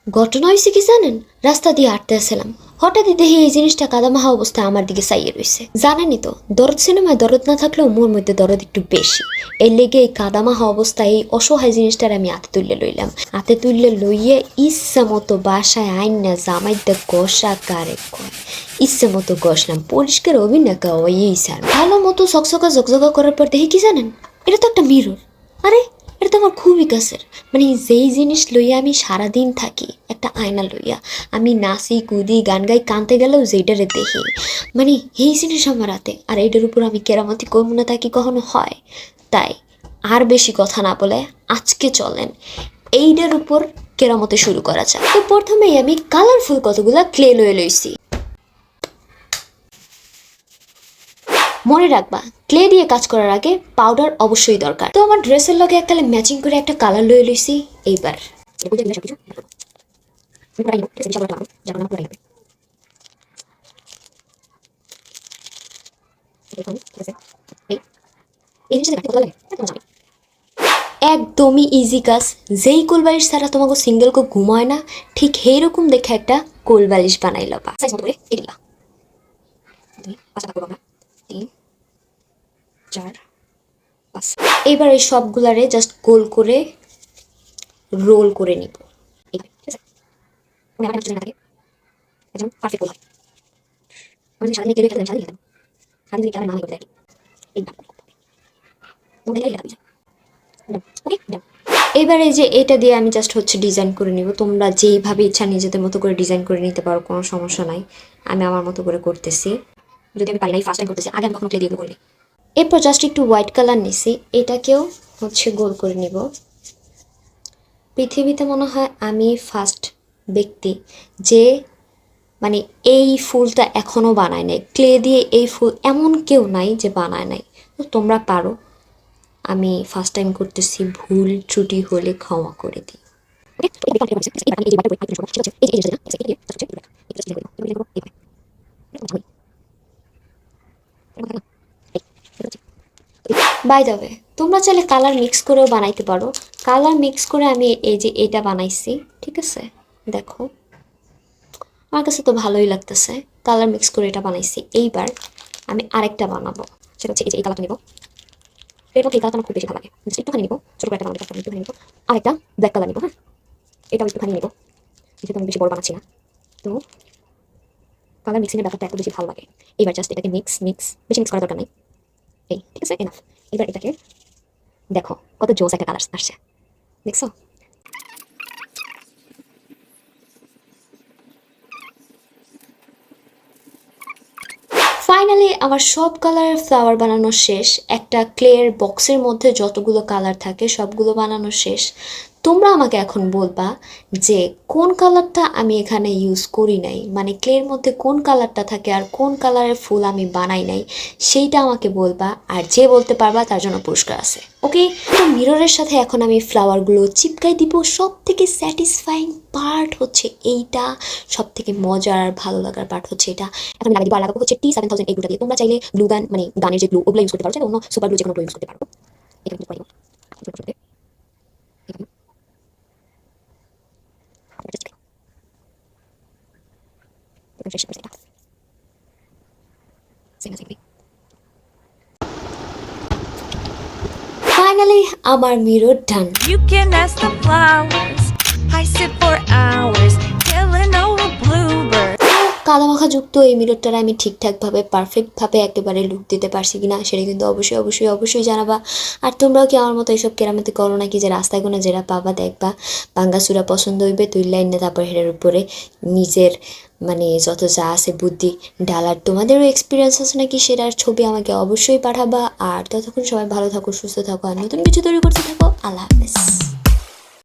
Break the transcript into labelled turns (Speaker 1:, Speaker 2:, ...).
Speaker 1: ঘটনা হয়েছে কি জানেন, রাস্তা দিয়ে হাঁটতে আসছিলাম, হঠাৎই দেখি এই জিনিসটা কাদামাহা অবস্থায় আমার দিকে চাইয়ে রয়েছে। জানেনই তো দরদ সিনেমায় দরদ না থাকলেও মোর মধ্যে দরদ একটু বেশি। এর লেগে এই কাদামাহা অবস্থায় এই অসহায় জিনিসটার আমি হাতে তুললে লইলাম। হাতে তুললে লইয়ে ইচ্ছা মতো বাসায় আইন না জামাইতে গসা কারে কয় ইচ্ছে মতো গসলাম, পরিষ্কার অভিনয় ওই স্যার ভালো মতো সকসকা ঝকঝকা করার পর দেখি কি জানেন, এটা তো একটা মিরর। আরে এটা তো আমার খুবই কাছের, মানে যেই জিনিস লইয়া আমি সারাদিন থাকি, একটা আয়না লইয়া আমি নাচি কুদি গান গাই কানতে গেলেও যেটারে দেখি, মানে এই জিনিস আমার হাতে। আর এইটার উপর আমি কেরামতি করবো না তা কি কখনো হয়? তাই আর বেশি কথা না বলে আজকে চলেন এইটার উপর কেরামতি শুরু করা যায়। তো প্রথমেই আমি কালারফুল কতগুলা ক্লে লয়ে লইছি। মনে রাখবা ক্লে দিয়ে কাজ করার আগে পাউডার অবশ্যই দরকার। তো আমার ড্রেসের লগে এককালে ম্যাচিং করে একটা কালার লয়ে লইছি। এইবার একদমই ইজি কাজ। যেই কোল বালিশ ছাড়া তোমাকে সিঙ্গেল কো ঘুমায় না, ঠিক এইরকম দেখে একটা কোল বালিশ বানাই লবা। এবার এই সবগুলারে জাস্ট গোল করে রোল করে নিব। এবার এই যে এটা দিয়ে আমি জাস্ট হচ্ছে ডিজাইন করে নিব। তোমরা যেইভাবে ইচ্ছা নিজেদের মতো করে ডিজাইন করে নিতে পারো, কোনো সমস্যা নাই। আমি আমার মতো করে করতেছি, যদি আমি পারি নাই ফার্স্ট টাইম করতেছি, আগে আমি কখনো ক্লে দিয়ে করিনি। এরপর জাস্ট একটু হোয়াইট কালার নিছি, এটাকেও হচ্ছে গোল করে নিব। পৃথিবীতে মনে হয় আমি ফার্স্ট ব্যক্তি যে মানে এই ফুলটা এখনও বানায় নাই। ক্লে দিয়ে এই ফুল এমন কেউ নাই যে বানায় নাই। তো তোমরা পারো, আমি ফার্স্ট টাইম করতেছি, ভুল ত্রুটি হলে ক্ষমা করে দিই। বাই দ্য ওয়ে, তোমরা চাইলে কালার মিক্স করেও বানাইতে পারো। কালার মিক্স করে আমি এই যে এটা বানাইছি, ঠিক আছে? দেখো আমার কাছে তো ভালোই লাগতেছে। কালার মিক্স করে এটা বানাইছি। এইবার আমি আরেকটা বানাবো, সেটা হচ্ছে এই যে এই কালারটা নিবো। এটা এই কালারটা আমার খুব বেশি ভালো লাগে, একটুখানি নিবো, ছোটো করে একটা বানাবো, একটুখানি নিবো। আরেকটা ব্ল্যাক কালার নিবো। হ্যাঁ, এটাও একটুখানি নিবো, যেহেতু আমি বেশি বড় বানাচ্ছি না। তো কালার মিক্সিংয়ের ব্যাপারটা এত বেশি ভালো লাগে। এবার জাস্ট এটাকে বেশি মিক্স করার দরকার নেই। এই ঠিক আছে, এনাফ। এবার এটাকে দেখো কত জোস একটা কালার আসছে, দেখছো? ফাইনালি আমার সব কালারের ফ্লাওয়ার বানানো শেষ। একটা ক্লের বক্সের মধ্যে যতগুলো কালার থাকে সবগুলো বানানো শেষ। তোমরা আমাকে এখন বলবা যে কোন কালারটা আমি এখানে ইউজ করি নাই, মানে ক্লের মধ্যে কোন কালারটা থাকে আর কোন কালারের ফুল আমি বানাই নাই, সেইটা আমাকে বলবা। আর যে বলতে পারবা তার জন্য পুরস্কার আছে। ওকে, তো মিররের সাথে এখন আমি ফ্লাওয়ারগুলো চিপকাই দিব। সব থেকে স্যাটিসফাইং পার্ট হচ্ছে এইটা, সব থেকে মজার আর ভালো লাগার পার্ট হচ্ছে এটা। এখন লাগাই দিব। আর লাগাবো হচ্ছে T7000 এই গ্লুটা দিয়ে। তোমরা চাইলে গ্লু গান, মানে গানের যে গ্লু, ওগুলো ইউজ করতে পারো, চাইলে অন্য সুপার গ্লু যে কোনো গ্লু ইউজ করতে পারো। এটা কিন্তু পারি ফাইনালি আমার mirror done.
Speaker 2: You can ask the flowers. I sit for hours telling old bluebird.
Speaker 1: কাদামাখা যুক্ত এই মিররটারে আমি ঠিকঠাকভাবে পারফেক্টভাবে একেবারে লুক দিতে পারছি কিনা সেটা কিন্তু অবশ্যই অবশ্যই অবশ্যই জানাবা। আর তোমরাও কি আমার মতো এইসব কেরামতি করো নাকি, যে রাস্তায় কোনো যেটা পাবা দেখবা বাঙ্গাসুরা পছন্দ হইবে, তুই লাইন না, তারপর হেডের উপরে নিজের মানে যত যা আছে বুদ্ধি ডালার। তোমাদেরও এক্সপিরিয়েন্স আছে নাকি সেটার ছবি আমাকে অবশ্যই পাঠাবা। আর ততক্ষণ সবাই ভালো থাকো, সুস্থ থাকো, আর নতুন কিছু তৈরি করতে থাকো। আল্লাহ হাফেজ।